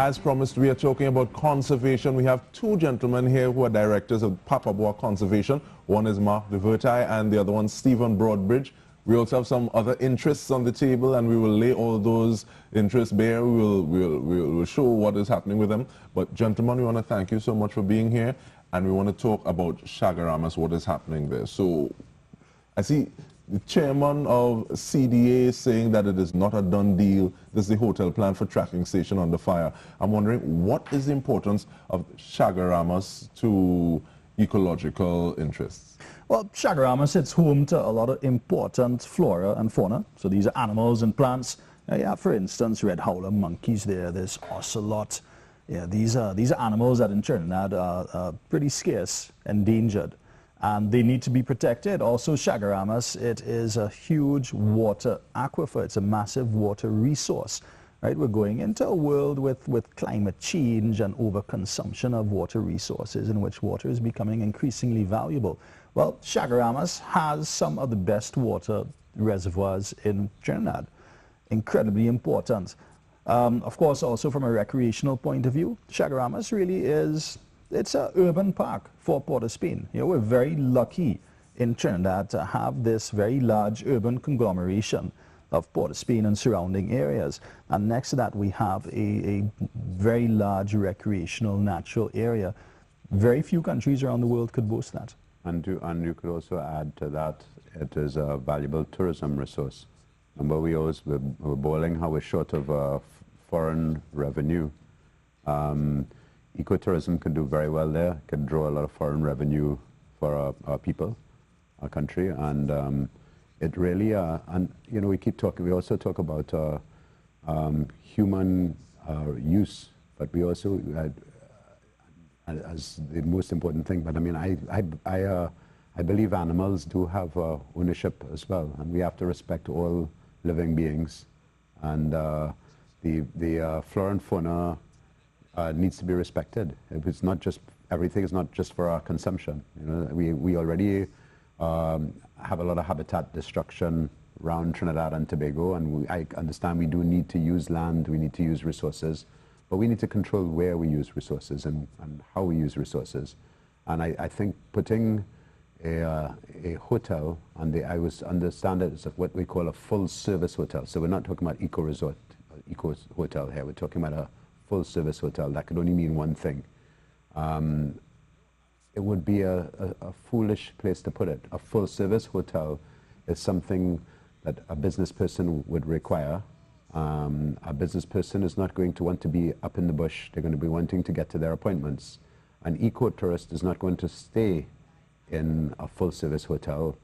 as promised, we are talking about conservation. We have two gentlemen here who are directors of Bois Conservation. One is Mark DeVertai and the other one Stephen Broadbridge. We also have some other interests on the table, and we will lay all those interests bare. We'll show what is happening with them. But gentlemen, we want to thank you so much for being here, and we want to talk about Chaguaramas, what is happening there. So I see the chairman of CDA saying that it is not a done deal. This is the hotel plan for tracking station under fire. I'm wondering, what is the importance of Chaguaramas to ecological interests? Well, Chaguaramas hits home to a lot of important flora and fauna. So these are animals and plants. Yeah, for instance, red howler monkeys there. There's ocelot. Yeah, these are animals that in Trinidad are pretty scarce, endangered, and they need to be protected. Also, Chaguaramas, it is a huge water aquifer. It's a massive water resource. Right? We're going into a world with climate change and overconsumption of water resources, in which water is becoming increasingly valuable. Well, Chaguaramas has some of the best water reservoirs in Trinidad. Incredibly important. Of course, also from a recreational point of view, Chaguaramas really is, it's an urban park for Port of Spain. You know, we're very lucky in Trinidad to have this very large urban conglomeration of Port of Spain and surrounding areas. And next to that, we have a very large recreational natural area. Very few countries around the world could boast that. And you could also add to that, it is a valuable tourism resource. Remember, we're bawling how we're short of foreign revenue. Ecotourism can do very well there, can draw a lot of foreign revenue for our people, our country, and it really, and you know, we also talk about human use, but we also, as the most important thing, but I mean, I believe animals do have ownership as well, and we have to respect all living beings, and the flora and fauna needs to be respected. It's not just, everything is not just for our consumption. You know, we already have a lot of habitat destruction around Trinidad and Tobago, and I understand we do need to use land, we need to use resources, but we need to control where we use resources and how we use resources. And I think putting a hotel, and I understand it as what we call a full-service hotel. So we're not talking about eco-resort, eco-hotel here. We're talking about a full-service hotel. That could only mean one thing. It would be a foolish place to put it. A full-service hotel is something that a business person would require. A business person is not going to want to be up in the bush. They're going to be wanting to get to their appointments. An eco-tourist is not going to stay in a full-service hotel.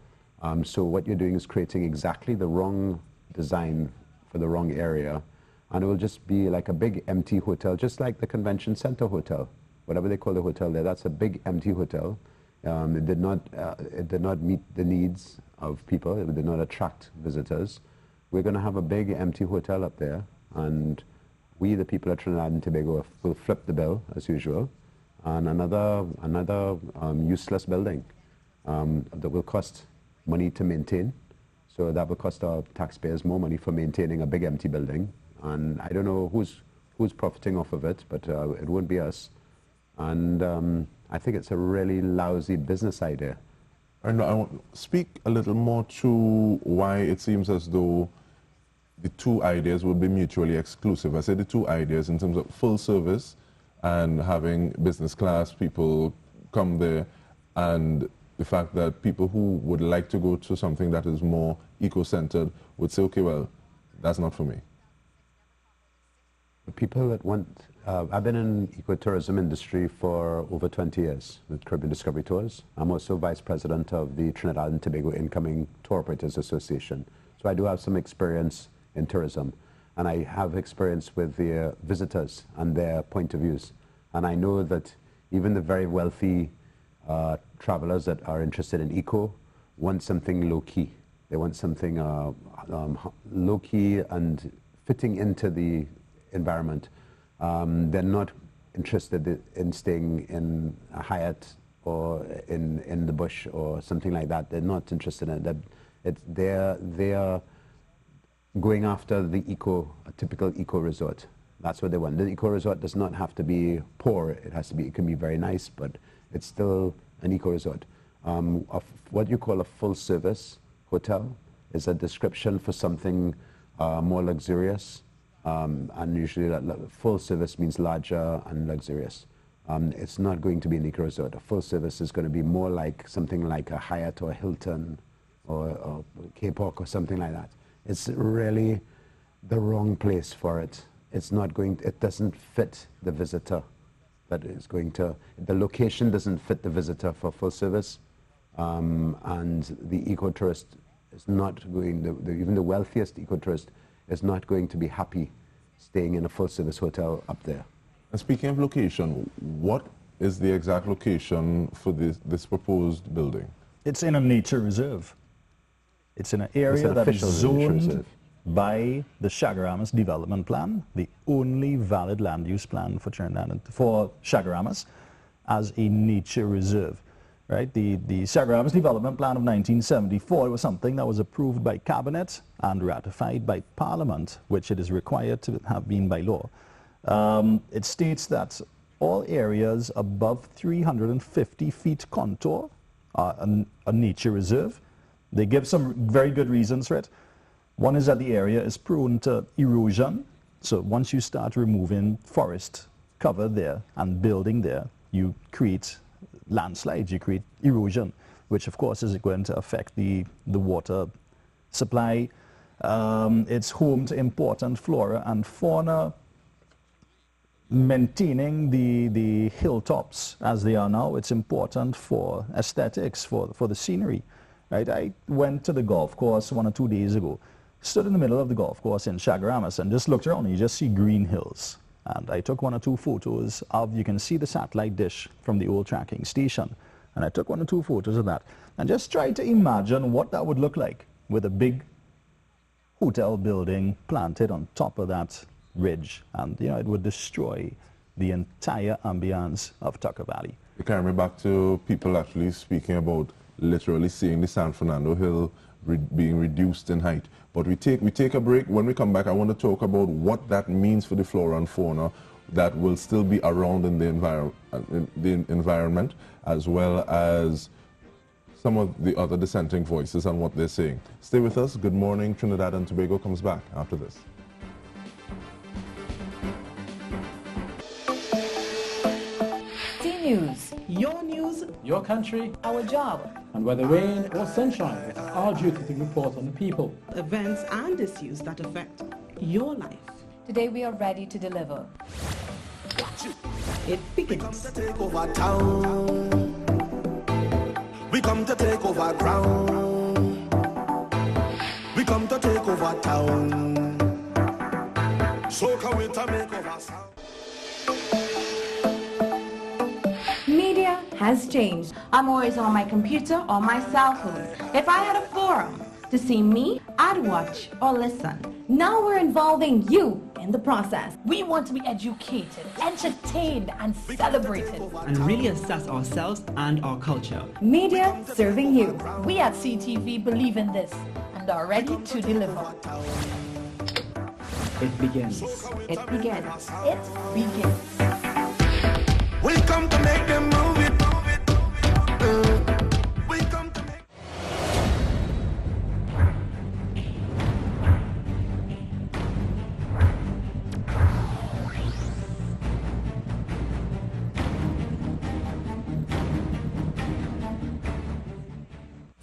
So what you're doing is creating exactly the wrong design for the wrong area. And it will just be like a big empty hotel, just like the convention center hotel. Whatever they call the hotel there, that's a big empty hotel. It did not meet the needs of people. It did not attract visitors. We're going to have a big empty hotel up there, and we, the people of Trinidad and Tobago, will flip the bill as usual, and another useless building that will cost money to maintain. So that will cost our taxpayers more money for maintaining a big empty building, and I don't know who's profiting off of it, but it won't be us. And I think it's a really lousy business idea. And I want to speak a little more to why it seems as though the two ideas would be mutually exclusive. I say the two ideas in terms of full service and having business class people come there, and the fact that people who would like to go to something that is more eco-centered would say, okay, well, that's not for me. The people that want, I've been in ecotourism industry for over 20 years with Caribbean Discovery Tours. I'm also vice president of the Trinidad and Tobago Incoming Tour Operators Association. So I do have some experience in tourism, and I have experience with the visitors and their point of views. And I know that even the very wealthy travelers that are interested in eco want something low-key. They want something low-key and fitting into the environment. They're not interested in staying in a Hyatt or in the bush or something like that. They're not interested in it. They're going after the a typical eco resort. That's what they want. The eco-resort does not have to be poor. It can be very nice, but it's still an eco-resort. What you call a full-service hotel is a description for something more luxurious, and usually full service means larger and luxurious. It's not going to be an eco-resort. A full service is going to be more like something like a Hyatt or a Hilton or K-Park or something like that. It's really the wrong place for it. It doesn't fit the visitor that is going to, the location doesn't fit the visitor for full service, and the eco-tourist is not going, even the wealthiest eco-tourist is not going to be happy staying in a full-service hotel up there. And speaking of location, what is the exact location for this proposed building? It's in a nature reserve. It's in an area that is zoned by the Chaguaramas development plan, the only valid land use plan for Trinidad and for Chaguaramas, as a nature reserve. Right? The Chaguaramas development plan of 1974 was something that was approved by cabinet and ratified by Parliament, which it is required to have been by law. It states that all areas above 350 feet contour are a nature reserve. They give some very good reasons for it. One is that the area is prone to erosion. So once you start removing forest cover there and building there, you create landslides, you create erosion, which of course is going to affect the water supply. It's home to important flora and fauna. Maintaining the hilltops as they are now, it's important for aesthetics, for the scenery. Right? I went to the golf course 1 or 2 days ago, stood in the middle of the golf course in Chaguaramas and just looked around and you just see green hills. And I took 1 or 2 photos of, you can see the satellite dish from the old tracking station. And I took 1 or 2 photos of that and just tried to imagine what that would look like with a big hotel building planted on top of that ridge. And, you know, it would destroy the entire ambience of Tucker Valley. You carry me back to people actually speaking about literally seeing the San Fernando Hill being reduced in height. But we take a break. When we come back, I want to talk about what that means for the flora and fauna that will still be around in the environment, as well as some of the other dissenting voices and what they're saying. Stay with us. Good Morning Trinidad and Tobago comes back after this. News. Your news, your country, our job. And whether rain or sunshine, it's our duty to report on the people. Events and issues that affect your life. Today we are ready to deliver. It begins. We come to take over town. We come to take over ground. We come to take over town. So can we to make over sound? Media has changed. I'm always on my computer or my cell phone. If I had a forum to see me, I'd watch or listen. Now we're involving you in the process. We want to be educated, entertained, and celebrated. And really assess ourselves and our culture. Media serving you. We at CTV believe in this and are ready to deliver. It begins. It begins. It begins. We come to make them move it. We come to make.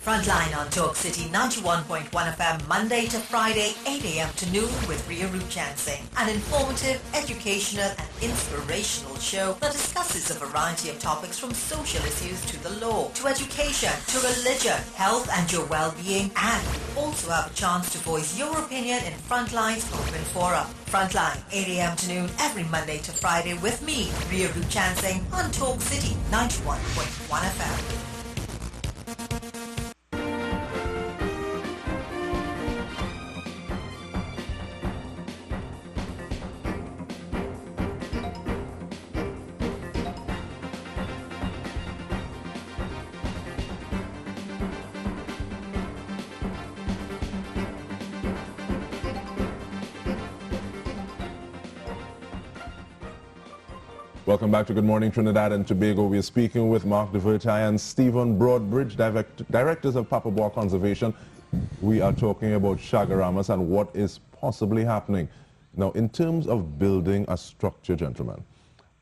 Frontline on Talk City 91.1 FM, Monday to Friday, 8 a.m. to noon with Ria Ruchansing. An informative, educational and inspirational show that discusses a variety of topics from social issues to the law, to education, to religion, health and your well-being, and you also have a chance to voice your opinion in Frontline's open forum. Frontline, 8 a.m. to noon every Monday to Friday with me, Ria Ruchansing, on Talk City 91.1 FM. Welcome back to Good Morning Trinidad and Tobago. We are speaking with Mark DeVertai and Stephen Broadbridge, directors of Bois Conservation. We are talking about Chaguaramas and what is possibly happening. Now, in terms of building a structure, gentlemen,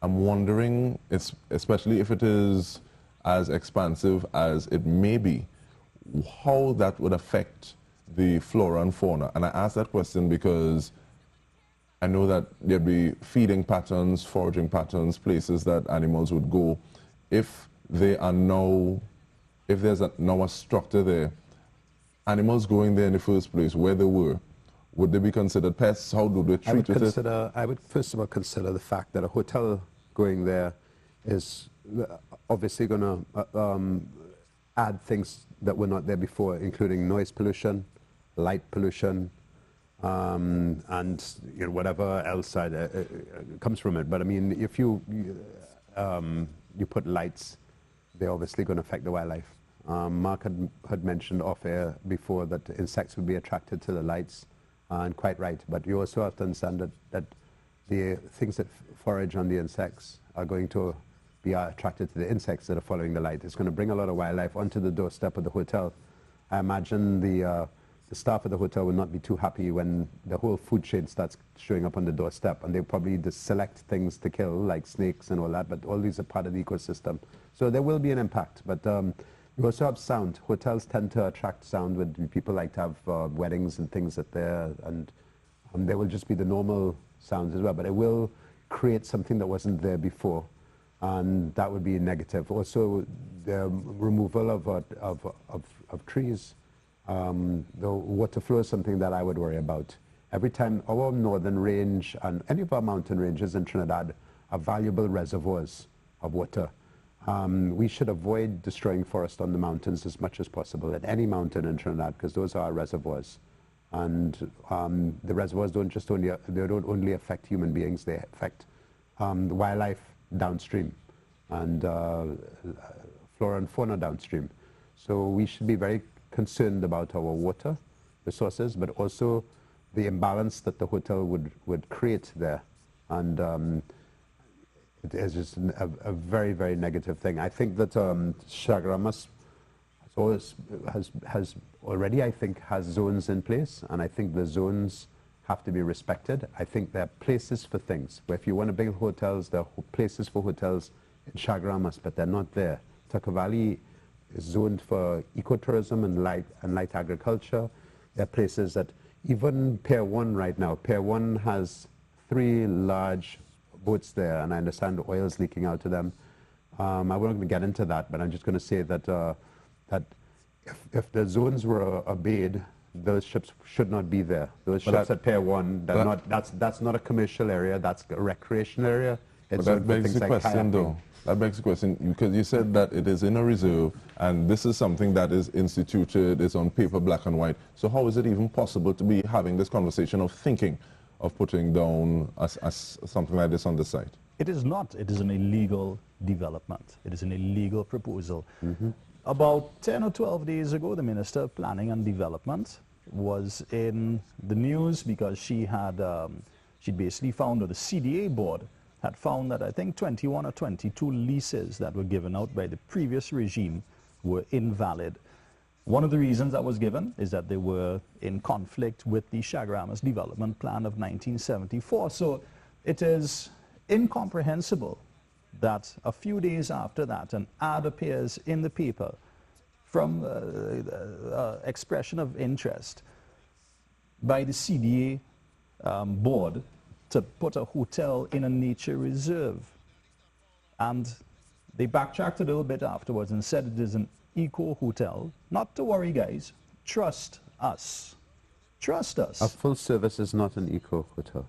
I'm wondering, especially if it is as expansive as it may be, how that would affect the flora and fauna. And I ask that question because I know that there'd be feeding patterns, foraging patterns, places that animals would go. If there's now a structure there, animals going there in the first place, where they were, would they be considered pests? How do they treat it? I would first of all consider the fact that a hotel going there is obviously going to add things that were not there before, including noise pollution, light pollution, and whatever else comes from it. But I mean, if you put lights, they're obviously going to affect the wildlife. Mark had mentioned off air before that insects would be attracted to the lights, and quite right. But you also have to understand that the things that forage on the insects are going to be attracted to the insects that are following the light. It's going to bring a lot of wildlife onto the doorstep of the hotel. I imagine the staff of the hotel will not be too happy when the whole food chain starts showing up on the doorstep, and they'll probably just select things to kill, like snakes and all that, but all these are part of the ecosystem. So there will be an impact, but you also have sound. Hotels tend to attract sound when people like to have weddings and things that there, and there will just be the normal sounds as well, but it will create something that wasn't there before, and that would be negative. Also, the removal of trees. The water flow is something that I would worry about. Every time our northern range and any of our mountain ranges in Trinidad are valuable reservoirs of water. We should avoid destroying forest on the mountains as much as possible, at any mountain in Trinidad, because those are our reservoirs. And the reservoirs don't only affect human beings, they affect the wildlife downstream and flora and fauna downstream. So we should be very concerned about our water resources, but also the imbalance that the hotel would create there. And it is just a very, very negative thing. I think that Chaguaramas has already, I think, has zones in place, and I think the zones have to be respected. I think there are places for things. Where if you want to build hotels, there are places for hotels in Chaguaramas, but they're not there. Tucker Valley is zoned for ecotourism and light agriculture. There are places that, even Pier 1 right now, Pier 1 has 3 large boats there, and I understand the oil is leaking out to them. I'm not going to get into that, but I'm just going to say that that if the zones were obeyed, those ships should not be there. Those ships at Pier 1, that's not a commercial area, that's a recreational area. But that begs the question, though. That begs the question, because you said that it is in a reserve, and this is something that is instituted, it's on paper, black and white. So how is it even possible to be having this conversation of thinking of putting down something like this on the site? It is not. It is an illegal development. It is an illegal proposal. About 10 or 12 days ago, the Minister of Planning and Development was in the news because she had, she'd basically found, or the CDA board had found that I think 21 or 22 leases that were given out by the previous regime were invalid. One of the reasons that was given is that they were in conflict with the Chaguaramas Development Plan of 1974. So it is incomprehensible that a few days after that an ad appears in the paper from expression of interest by the CDA board to put a hotel in a nature reserve. And they backtracked a little bit afterwards and said it is an eco hotel. Not to worry, guys. Trust us. Trust us. A full service is not an eco hotel.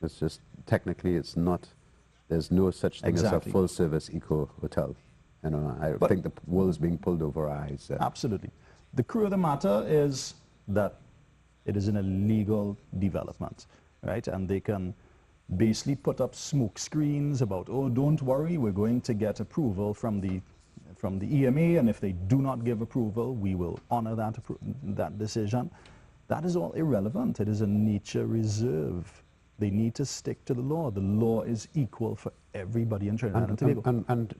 It's just, technically it's not, there's no such thing as a full service eco hotel. You know, I think the wool is being pulled over our eyes. Absolutely. The crew of the matter is that it is an illegal development, right? And they can basically put up smoke screens about, oh, don't worry, we're going to get approval from the EMA, and if they do not give approval, we will honor that decision. That is all irrelevant. It is a nature reserve. They need to stick to the law. The law is equal for everybody in Trinidad and Tobago. And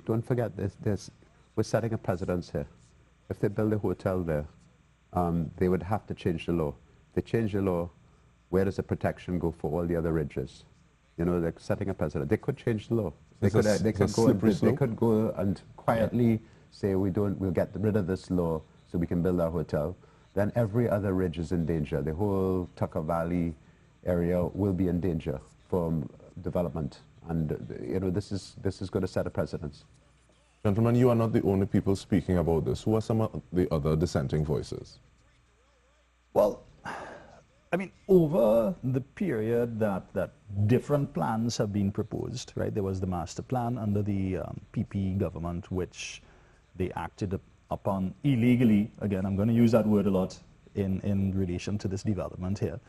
don't forget, we're setting a precedence here. If they build a hotel there, they would have to change the law. They change the law, where does the protection go for all the other ridges? You know, they're setting a precedent. They could change the law. They could go and quietly say we'll get rid of this law so we can build our hotel. Then every other ridge is in danger. The whole Tucker Valley area will be in danger from development. And you know, this is going to set a precedence. Gentlemen, you are not the only people speaking about this. Who are some of the other dissenting voices? Well, I mean, over the period that different plans have been proposed, right? There was the master plan under the PP government, which they acted upon illegally. Again, I'm going to use that word a lot in relation to this development here.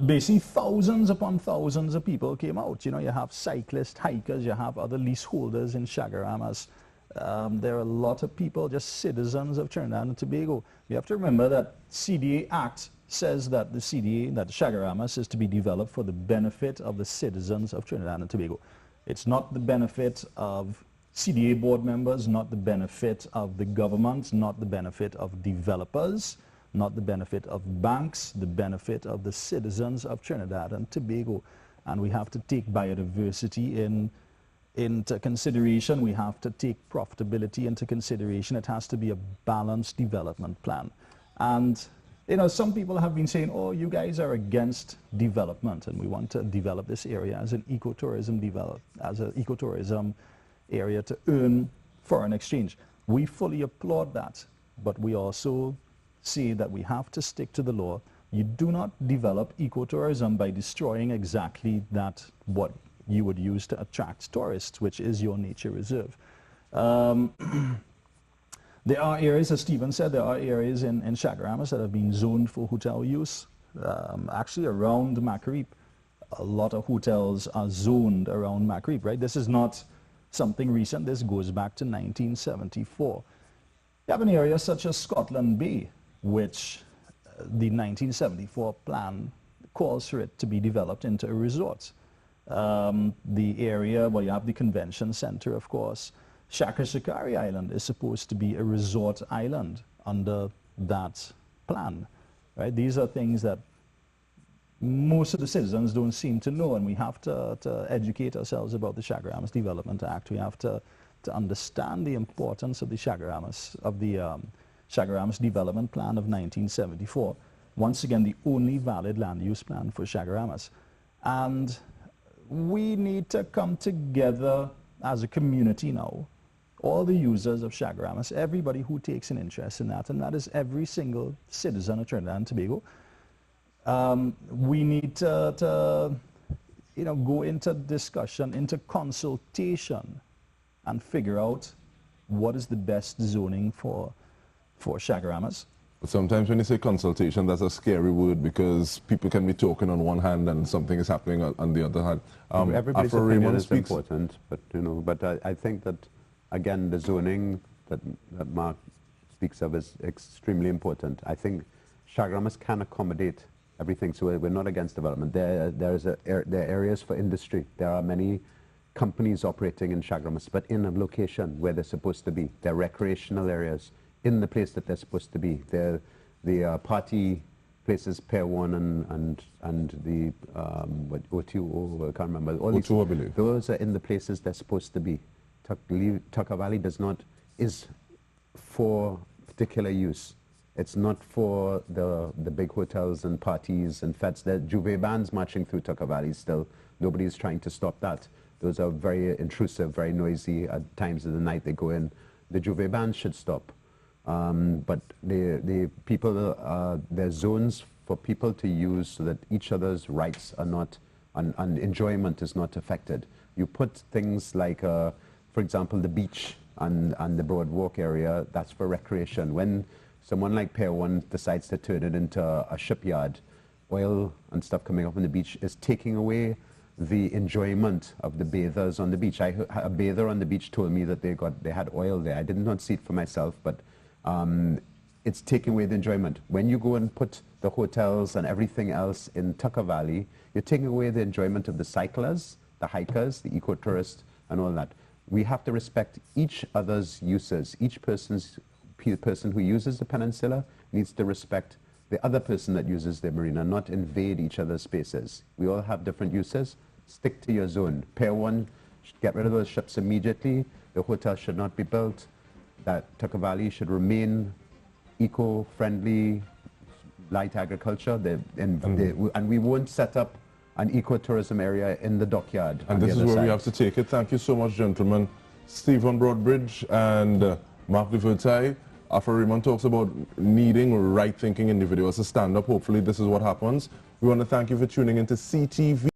Basically, thousands upon thousands of people came out. You know, you have cyclists, hikers, you have other leaseholders in Chaguaramas. There are a lot of people, just citizens of Trinidad and Tobago. You have to remember that CDA Act says that the CDA, that Chaguaramas is to be developed for the benefit of the citizens of Trinidad and Tobago. It's not the benefit of CDA board members, not the benefit of the government, not the benefit of developers, not the benefit of banks, the benefit of the citizens of Trinidad and Tobago. And we have to take biodiversity into consideration. We have to take profitability into consideration. It has to be a balanced development plan. And you know, some people have been saying, oh, you guys are against development and we want to develop this area as an ecotourism area to earn foreign exchange. We fully applaud that, but we also say that we have to stick to the law. You do not develop ecotourism by destroying exactly that what you would use to attract tourists, which is your nature reserve. There are areas, as Stephen said, there are areas in Chaguaramas that have been zoned for hotel use. Actually, around Macarip, a lot of hotels are zoned around Macarip, right? This is not something recent. This goes back to 1974. You have an area such as Scotland Bay, which the 1974 plan calls for it to be developed into a resort. The area where you have the convention center, of course, Shakari Island is supposed to be a resort island under that plan, right? These are things that most of the citizens don't seem to know, and we have to educate ourselves about the Chaguaramas Development Act. We have to understand the importance of the Chaguaramas Development Plan of 1974. Once again, the only valid land use plan for Chaguaramas. And we need to come together as a community now, all the users of Chaguaramas, everybody who takes an interest in that, and that is every single citizen of Trinidad and Tobago. We need to you know, go into discussion, into consultation, and figure out what is the best zoning for Chaguaramas. But sometimes when you say consultation, that's a scary word because people can be talking on one hand and something is happening on the other hand. Everybody's opinion is important, but you know, I think that again the zoning that Mark speaks of is extremely important. I think Chaguaramas can accommodate everything, so we're not against development. There are areas for industry. There are many companies operating in Chaguaramas, but in a location where they're supposed to be. They're recreational areas in the place that they're supposed to be. They're the party places, Pier 1 and the O2, I can't remember. All O2, I believe. Those are in the places they're supposed to be. Tucker Valley is for particular use. It's not for the big hotels and parties and fetes. There are Juve bands marching through Tucker Valley still. Nobody's trying to stop that. Those are very intrusive, very noisy. At times of the night they go in. The Juve bands should stop. But the people, there are zones for people to use so that each other's rights are not, and enjoyment is not affected. You put things like, for example, the beach and the Broadwalk area, that's for recreation. When someone like Pier 1 decides to turn it into a shipyard, oil and stuff coming up on the beach is taking away the enjoyment of the bathers on the beach. A bather on the beach told me that they had oil there. I did not see it for myself, but it's taking away the enjoyment. When you go and put the hotels and everything else in Tucker Valley, you're taking away the enjoyment of the cyclers, the hikers, the ecotourists, and all that. We have to respect each other's uses. Each person who uses the peninsula needs to respect the other person that uses the marina, not invade each other's spaces. We all have different uses. Stick to your zone. Pier 1, get rid of those ships immediately. The hotel should not be built. That Tucker Valley should remain eco-friendly, light agriculture. And we won't set up an ecotourism area in the dockyard. And this is where we have to take it. Thank you so much, gentlemen. Stephen Broadbridge and Mark Devertai. After Raymond talks about needing right-thinking individuals to stand up, hopefully this is what happens. We want to thank you for tuning into CTV.